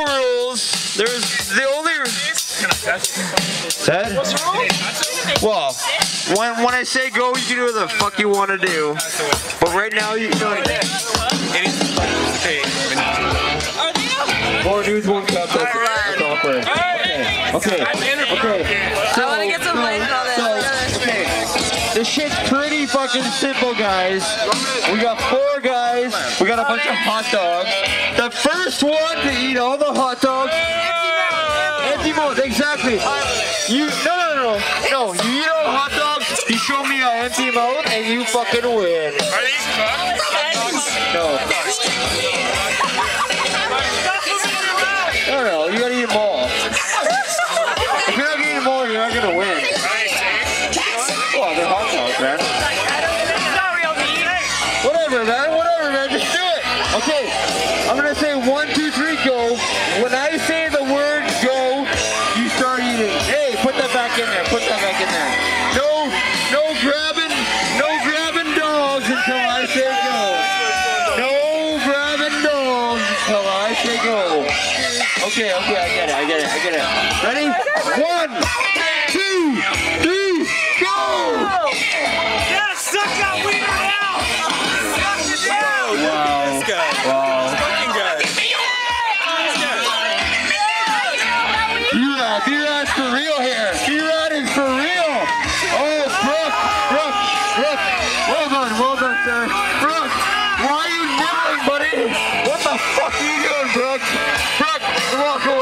rules. There's the only set. What's the rule? Well, when I say go, you can do what the fuck you want to do. But right now, you know. Four dudes, one cup. That's awkward. Okay. I want to get some light on this. This shit's pretty fucking simple, guys. We got 4 guys. We got a bunch of hot dogs. The first one to eat all the hot dogs. Empty mouth, exactly. You no. You eat all the hot dogs. You show me an empty mouth, and you fucking win. Are these cooked? No. No, you gotta eat them all. If you're not eating them all, you're not gonna win. Oh, they're hot dogs, man. Whatever, man. Just do it. Okay, I'm gonna say 1, 2, 3, go. When I say the word go, you start eating. Hey, put that back in there. No grabbing dogs until I say go. No grabbing dogs until I say go. Okay, I get it. Ready? 1, 2, 3, go! Yeah, suck that wiener down! Suck it down! Wow. This guy. Wow. Fucking guy. B-Razzle's for real here. B-Razzle is for real. Oh, Brooke. Well done, sir. Brooke, why are you nibbling, buddy? What the fuck are you doing, Brooke? Brooke, walk away.